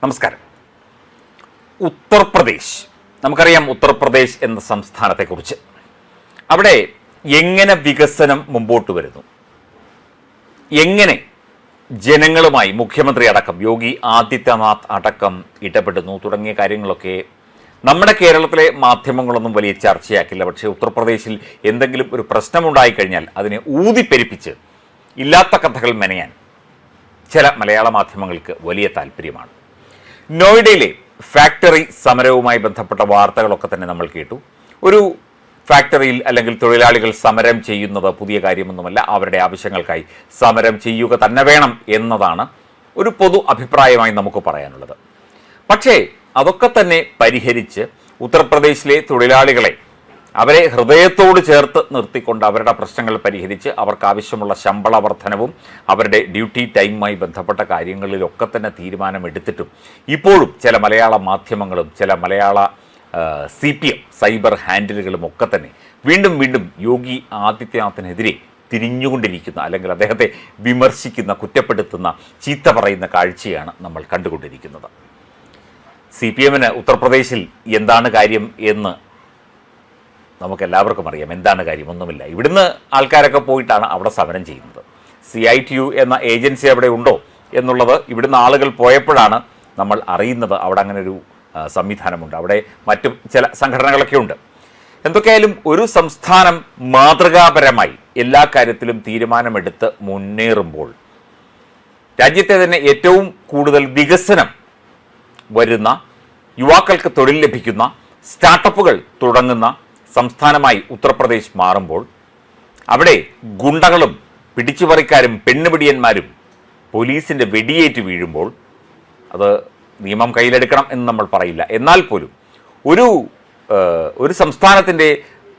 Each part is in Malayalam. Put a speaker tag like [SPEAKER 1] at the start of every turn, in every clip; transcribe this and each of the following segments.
[SPEAKER 1] നമസ്കാരം. ഉത്തർപ്രദേശ്, നമുക്കറിയാം ഉത്തർപ്രദേശ് എന്ന സംസ്ഥാനത്തെക്കുറിച്ച്. അവിടെ എങ്ങനെ വികസനം മുമ്പോട്ട് വരുന്നു, എങ്ങനെ ജനങ്ങളുമായി മുഖ്യമന്ത്രി അടക്കം യോഗി ആദിത്യനാഥ് അടക്കം ഇടപെടുന്നു തുടങ്ങിയ കാര്യങ്ങളൊക്കെ നമ്മുടെ കേരളത്തിലെ മാധ്യമങ്ങളൊന്നും വലിയ ചർച്ചയാക്കില്ല. പക്ഷേ ഉത്തർപ്രദേശിൽ എന്തെങ്കിലും ഒരു പ്രശ്നമുണ്ടായിക്കഴിഞ്ഞാൽ അതിനെ ഊതിപ്പെരിപ്പിച്ച് ഇല്ലാത്ത കഥകൾ മെനയാൻ ചില മലയാള മാധ്യമങ്ങൾക്ക് വലിയ താല്പര്യമാണ്. നോയിഡയിലെ ഫാക്ടറി സമരവുമായി ബന്ധപ്പെട്ട വാർത്തകളൊക്കെ തന്നെ നമ്മൾ കേട്ടു. ഒരു ഫാക്ടറിയിൽ അല്ലെങ്കിൽ തൊഴിലാളികൾ സമരം ചെയ്യുന്നത് പുതിയ കാര്യമൊന്നുമല്ല. അവരുടെ ആവശ്യങ്ങൾക്കായി സമരം ചെയ്യുക തന്നെ വേണം എന്നതാണ് ഒരു പൊതു അഭിപ്രായമായി നമുക്ക് പറയാനുള്ളത്. പക്ഷേ അതൊക്കെ തന്നെ പരിഹരിച്ച് ഉത്തർപ്രദേശിലെ തൊഴിലാളികളെ അവരെ ഹൃദയത്തോട് ചേർത്ത് നിർത്തിക്കൊണ്ട് അവരുടെ പ്രശ്നങ്ങൾ പരിഹരിച്ച് അവർക്ക് ആവശ്യമുള്ള ശമ്പള വർധനവും അവരുടെ ഡ്യൂട്ടി ടൈമുമായി ബന്ധപ്പെട്ട കാര്യങ്ങളിലൊക്കെ തന്നെ തീരുമാനമെടുത്തിട്ടും ഇപ്പോഴും ചില മലയാള മാധ്യമങ്ങളും ചില മലയാള CPM സൈബർ ഹാൻഡിലുകളും ഒക്കെ തന്നെ വീണ്ടും വീണ്ടും യോഗി ആദിത്യനാഥിനെതിരെ തിരിഞ്ഞുകൊണ്ടിരിക്കുന്ന അല്ലെങ്കിൽ അദ്ദേഹത്തെ വിമർശിക്കുന്ന, കുറ്റപ്പെടുത്തുന്ന, ചീത്ത പറയുന്ന കാഴ്ചയാണ് നമ്മൾ കണ്ടുകൊണ്ടിരിക്കുന്നത്. CPMന് ഉത്തർപ്രദേശിൽ എന്താണ് കാര്യം എന്ന് നമുക്കെല്ലാവർക്കും അറിയാം. എന്താണ് കാര്യം? ഒന്നുമില്ല. ഇവിടുന്ന് ആൾക്കാരൊക്കെ പോയിട്ടാണ് അവിടെ സമരം ചെയ്യുന്നത്. CITU എന്ന ഏജൻസി അവിടെ ഉണ്ടോ എന്നുള്ളത് ഇവിടുന്ന് ആളുകൾ പോയപ്പോഴാണ് നമ്മൾ അറിയുന്നത്. അവിടെ അങ്ങനെ ഒരു സംവിധാനമുണ്ട്. അവിടെ മറ്റു ചില സംഘടനകളൊക്കെ ഉണ്ട്. എന്തൊക്കെയായാലും ഒരു സംസ്ഥാനം മാതൃകാപരമായി എല്ലാ കാര്യത്തിലും തീരുമാനമെടുത്ത് മുന്നേറുമ്പോൾ രാജ്യത്തെ തന്നെ ഏറ്റവും കൂടുതൽ വികസനം വരുന്ന, യുവാക്കൾക്ക് തൊഴിൽ ലഭിക്കുന്ന, സ്റ്റാർട്ടപ്പുകൾ തുടങ്ങുന്ന സംസ്ഥാനമായി ഉത്തർപ്രദേശ് മാറുമ്പോൾ അവിടെ ഗുണ്ടകളും പിടിച്ചുപറിക്കാരും പെണ്ണുപിടിയന്മാരും പോലീസിൻ്റെ വെടിയേറ്റ് വീഴുമ്പോൾ അത് നിയമം കയ്യിലെടുക്കണം എന്ന് നമ്മൾ പറയില്ല. എന്നാൽ പോലും ഒരു സംസ്ഥാനത്തിൻ്റെ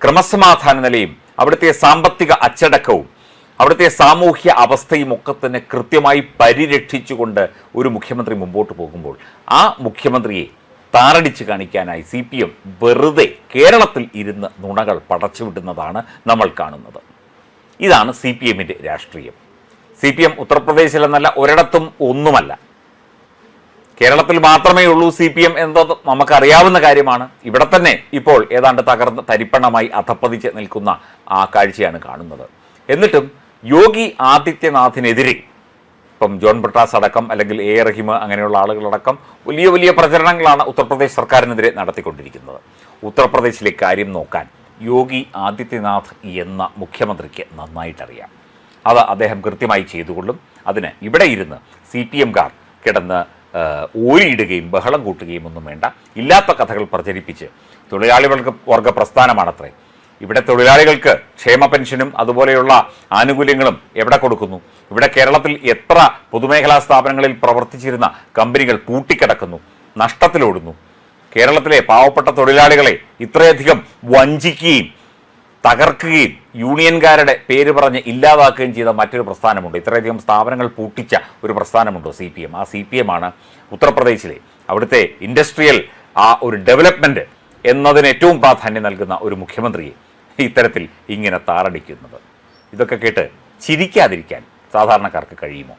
[SPEAKER 1] ക്രമസമാധാന നിലയും അവിടുത്തെ സാമ്പത്തിക അച്ചടക്കവും അവിടുത്തെ സാമൂഹ്യ അവസ്ഥയും ഒക്കെ തന്നെ കൃത്യമായി പരിരക്ഷിച്ചുകൊണ്ട് ഒരു മുഖ്യമന്ത്രി മുമ്പോട്ട് പോകുമ്പോൾ ആ മുഖ്യമന്ത്രിയെ താറടിച്ച് കാണിക്കാനായി CPM വെറുതെ കേരളത്തിൽ ഇരുന്ന് നുണകൾ പടച്ചുവിടുന്നതാണ് നമ്മൾ കാണുന്നത്. ഇതാണ് CPMൻ്റെ രാഷ്ട്രീയം. CPM ഉത്തർപ്രദേശിൽ എന്നല്ല, ഒരിടത്തും ഒന്നുമല്ല. കേരളത്തിൽ മാത്രമേ ഉള്ളൂ CPM എന്നത് നമുക്കറിയാവുന്ന കാര്യമാണ്. ഇവിടെ തന്നെ ഇപ്പോൾ ഏതാണ്ട് തകർന്ന് തരിപ്പണമായി അധപ്പതിച്ച് നിൽക്കുന്ന ആ കാഴ്ചയാണ് കാണുന്നത്. എന്നിട്ടും യോഗി ആദിത്യനാഥിനെതിരെ ഇപ്പം ജോൺ ബ്രിട്ടാസ് അടക്കം അല്ലെങ്കിൽ A. റഹീം അങ്ങനെയുള്ള ആളുകളടക്കം വലിയ വലിയ പ്രചരണങ്ങളാണ് ഉത്തർപ്രദേശ് സർക്കാരിനെതിരെ നടത്തിക്കൊണ്ടിരിക്കുന്നത്. ഉത്തർപ്രദേശിലെ കാര്യം നോക്കാൻ യോഗി ആദിത്യനാഥ് എന്ന മുഖ്യമന്ത്രിക്ക് നന്നായിട്ടറിയാം. അത് അദ്ദേഹം കൃത്യമായി ചെയ്തുകൊള്ളും. അതിന് ഇവിടെ ഇരുന്ന് CPMകാർ കിടന്ന് ഓരിയിടുകയും ബഹളം കൂട്ടുകയും ഒന്നും വേണ്ട. ഇല്ലാത്ത കഥകൾ പ്രചരിപ്പിച്ച് തൊഴിലാളി വർഗ പ്രസ്ഥാനമാണത്രേ. ഇവിടെ തൊഴിലാളികൾക്ക് ക്ഷേമ പെൻഷനും അതുപോലെയുള്ള ആനുകൂല്യങ്ങളും എവിടെ കൊടുക്കുന്നു? ഇവിടെ കേരളത്തിൽ എത്ര പൊതുമേഖലാ സ്ഥാപനങ്ങളിൽ പ്രവർത്തിച്ചിരുന്ന കമ്പനികൾ പൂട്ടിക്കിടക്കുന്നു, നഷ്ടത്തിലോടുന്നു. കേരളത്തിലെ പാവപ്പെട്ട തൊഴിലാളികളെ ഇത്രയധികം വഞ്ചിക്കുകയും തകർക്കുകയും യൂണിയൻകാരുടെ പേര് പറഞ്ഞ് ഇല്ലാതാക്കുകയും ചെയ്ത മറ്റൊരു പ്രസ്ഥാനമുണ്ട്. ഇത്രയധികം സ്ഥാപനങ്ങൾ പൂട്ടിച്ച ഒരു പ്രസ്ഥാനമുണ്ടോ? CPM. ആ CPM ആണ് ഉത്തർപ്രദേശിലെ അവിടുത്തെ ഇൻഡസ്ട്രിയൽ ആ ഒരു ഡെവലപ്മെൻറ്റ് എന്നതിന് ഏറ്റവും പ്രാധാന്യം നൽകുന്ന ഒരു മുഖ്യമന്ത്രിയെ ഇത്തരത്തിൽ ഇങ്ങനെ താറടിക്കുന്നത്. ഇതൊക്കെ കേട്ട് ചിരിക്കാതിരിക്കാൻ സാധാരണക്കാർക്ക് കഴിയുമോ?